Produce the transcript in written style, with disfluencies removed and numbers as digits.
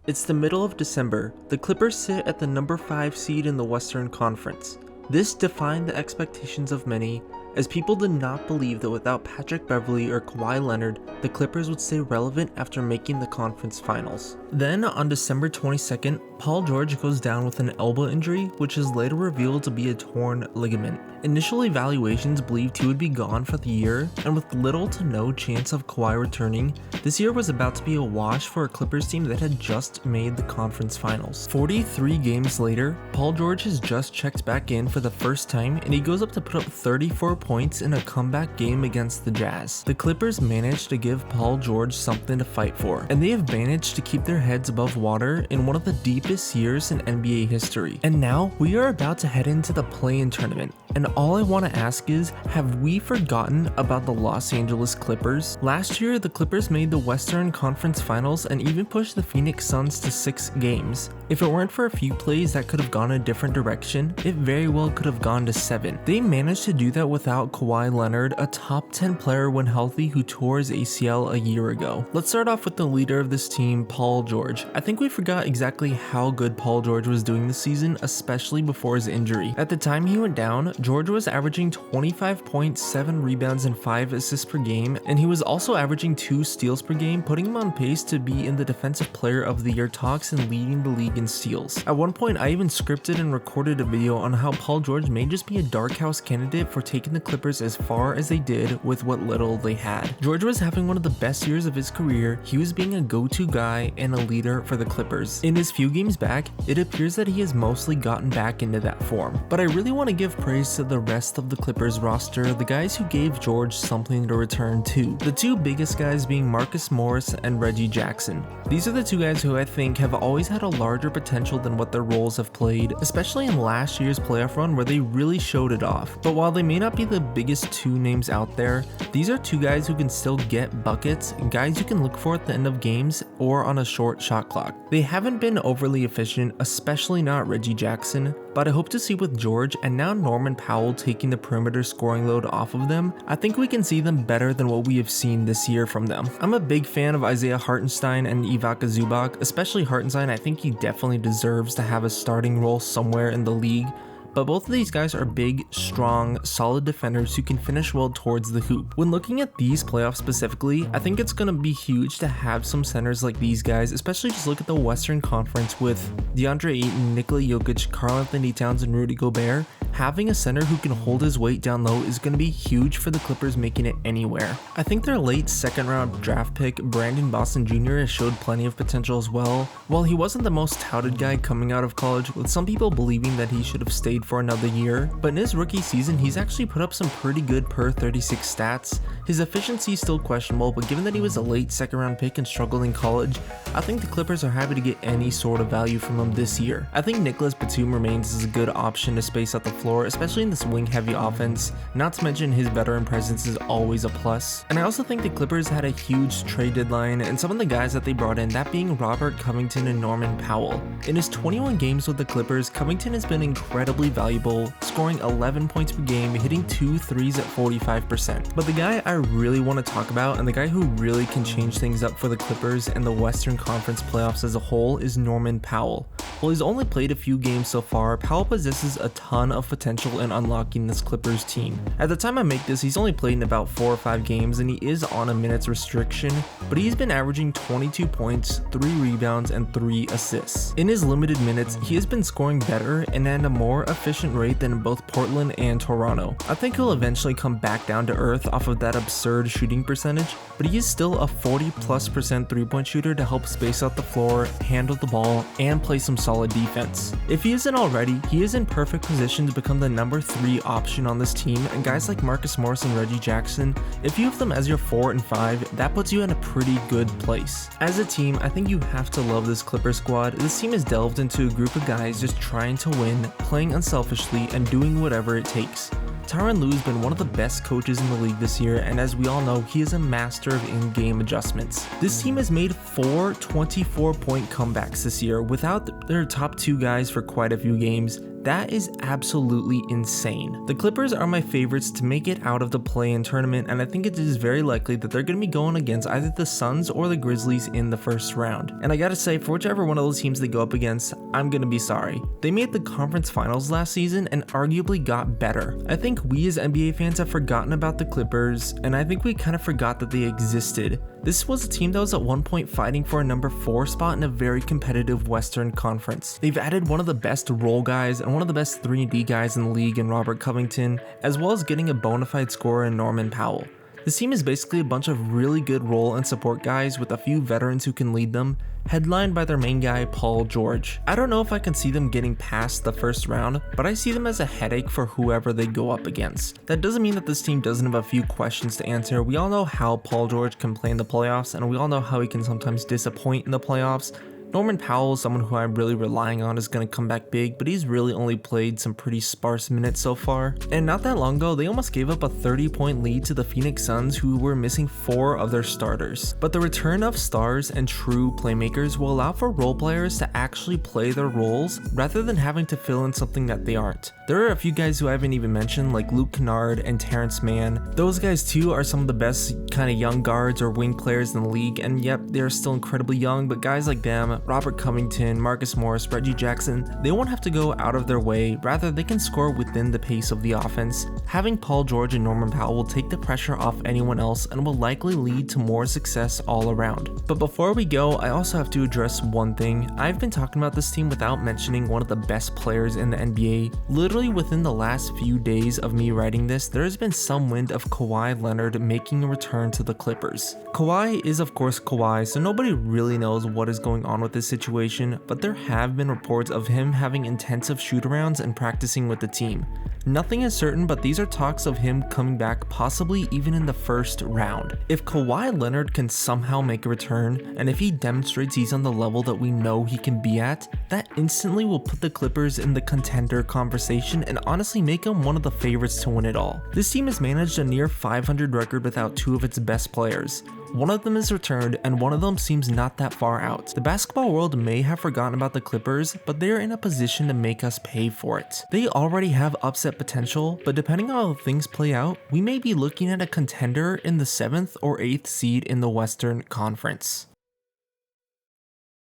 It's the middle of December. The Clippers sit at the number 5 seed in the Western Conference. This defied the expectations of many, as people did not believe that without Patrick Beverley or Kawhi Leonard, the Clippers would stay relevant after making the conference finals. Then, on December 22nd, Paul George goes down with an elbow injury, which is later revealed to be a torn ligament. Initial evaluations believed he would be gone for the year, and with little to no chance of Kawhi returning, this year was about to be a wash for a Clippers team that had just made the conference finals. 43 games later, Paul George has just checked back in for the first time, and he goes up to put up 34 points in a comeback game against the Jazz. The Clippers managed to give Paul George something to fight for, and they have managed to keep their heads above water in one of the deepest years in NBA history. And now, we are about to head into the play-in tournament, and all I want to ask is, have we forgotten about the Los Angeles Clippers? Last year, the Clippers made the Western Conference Finals and even pushed the Phoenix Suns to 6 games. If it weren't for a few plays that could have gone a different direction, it very well could have gone to 7. They managed to do that without Kawhi Leonard, a top 10 player when healthy who tore his ACL a year ago. Let's start off with the leader of this team, Paul George. I think we forgot exactly how good Paul George was doing this season, especially before his injury. At the time he went down, George was averaging 25 points, 7 rebounds, and 5 assists per game, and he was also averaging 2 steals per game, putting him on pace to be in the Defensive Player of the Year talks and leading the league in steals. At one point, I even scripted and recorded a video on how Paul George may just be a dark house candidate for taking the Clippers as far as they did with what little they had. George was having one of the best years of his career. He was being a go-to guy and a leader for the Clippers. In his few games back, it appears that he has mostly gotten back into that form. But I really want to give praise to the rest of the Clippers roster, the guys who gave George something to return to. The two biggest guys being Marcus Morris and Reggie Jackson. These are the two guys who I think have always had a larger potential than what their roles have played, especially in last year's playoff run where they really showed it off. But while they may not be the biggest two names out there, these are two guys who can still get buckets, guys you can look for at the end of games or on a short shot clock. They haven't been overly efficient, especially not Reggie Jackson, but I hope to see with George and now Norman Powell taking the perimeter scoring load off of them, I think we can see them better than what we have seen this year from them. I'm a big fan of Isaiah Hartenstein and Ivica Zubac, especially Hartenstein. I think he definitely deserves to have a starting role somewhere in the league. But both of these guys are big, strong, solid defenders who can finish well towards the hoop. When looking at these playoffs specifically, I think it's going to be huge to have some centers like these guys, especially just look at the Western Conference with DeAndre Ayton, Nikola Jokic, Karl Anthony Towns, and Rudy Gobert. Having a center who can hold his weight down low is going to be huge for the Clippers making it anywhere. I think their late second round draft pick, Brandon Boston Jr. has showed plenty of potential as well. While he wasn't the most touted guy coming out of college, with some people believing that he should have stayed for another year, but in his rookie season he's actually put up some pretty good per 36 stats. His efficiency is still questionable, but given that he was a late second round pick and struggled in college, I think the Clippers are happy to get any sort of value from him this year. I think Nicholas Batum remains as a good option to space out the floor, especially in this wing heavy offense, not to mention his veteran presence is always a plus. And I also think the Clippers had a huge trade deadline, and some of the guys that they brought in, that being Robert Covington and Norman Powell. In his 21 games with the Clippers, Covington has been incredibly valuable, scoring 11 points per game, hitting 2 threes at 45%. But the guy I really want to talk about, and the guy who really can change things up for the Clippers and the Western Conference playoffs as a whole, is Norman Powell. While he's only played a few games so far, Powell possesses a ton of potential in unlocking this Clippers team. At the time I make this, he's only played in about 4 or 5 games and he is on a minutes restriction, but he's been averaging 22 points, 3 rebounds, and 3 assists. In his limited minutes, he has been scoring better and at a more efficient rate than both Portland and Toronto. I think he'll eventually come back down to earth off of that absurd shooting percentage, but he is still a 40+% three-point shooter to help space out the floor, handle the ball, and play some solid defense. If he isn't already, he is in perfect position to become the number 3 option on this team, and guys like Marcus Morris and Reggie Jackson, if you have them as your 4 and 5, that puts you in a pretty good place. As a team, I think you have to love this Clipper squad. This team has delved into a group of guys just trying to win, playing unselfishly, and doing whatever it takes. Tyronn Lue has been one of the best coaches in the league this year, and as we all know, he is a master of in-game adjustments. This team has made 4 24-point comebacks this year without their top 2 guys for quite a few games. That is absolutely insane. The Clippers are my favorites to make it out of the play-in tournament, and I think it is very likely that they're going to be going against either the Suns or the Grizzlies in the first round. And I gotta say, for whichever one of those teams they go up against, I'm gonna be sorry. They made the conference finals last season and arguably got better. I think we as NBA fans have forgotten about the Clippers, and I think we kind of forgot that they existed. This was a team that was at one point fighting for a number 4 spot in a very competitive Western Conference. They've added one of the best role guys and one of the best 3-and-D guys in the league in Robert Covington, as well as getting a bona fide scorer in Norman Powell. This team is basically a bunch of really good role and support guys with a few veterans who can lead them, headlined by their main guy, Paul George. I don't know if I can see them getting past the first round, but I see them as a headache for whoever they go up against. That doesn't mean that this team doesn't have a few questions to answer. We all know how Paul George can play in the playoffs, and we all know how he can sometimes disappoint in the playoffs. Norman Powell is someone who I'm really relying on is going to come back big, but he's really only played some pretty sparse minutes so far. And not that long ago, they almost gave up a 30-point lead to the Phoenix Suns, who were missing 4 of their starters. But the return of stars and true playmakers will allow for role players to actually play their roles rather than having to fill in something that they aren't. There are a few guys who I haven't even mentioned, like Luke Kennard and Terrence Mann. Those guys too are some of the best kind of young guards or wing players in the league, and yep, they're still incredibly young, but guys like them, Robert Covington, Marcus Morris, Reggie Jackson, they won't have to go out of their way, rather they can score within the pace of the offense. Having Paul George and Norman Powell will take the pressure off anyone else and will likely lead to more success all around. But before we go, I also have to address one thing. I've been talking about this team without mentioning one of the best players in the NBA. Literally within the last few days of me writing this, there has been some wind of Kawhi Leonard making a return to the Clippers. Kawhi is of course Kawhi, so nobody really knows what is going on with this situation, but there have been reports of him having intensive shoot-arounds and practicing with the team. Nothing is certain, but these are talks of him coming back possibly even in the first round. If Kawhi Leonard can somehow make a return, and if he demonstrates he's on the level that we know he can be at, that instantly will put the Clippers in the contender conversation and honestly make him one of the favorites to win it all. This team has managed a near 500 record without 2 of its best players. One of them is returned, and one of them seems not that far out. The basketball world may have forgotten about the Clippers, but they are in a position to make us pay for it. They already have upset potential, but depending on how things play out, we may be looking at a contender in the 7th or 8th seed in the Western Conference.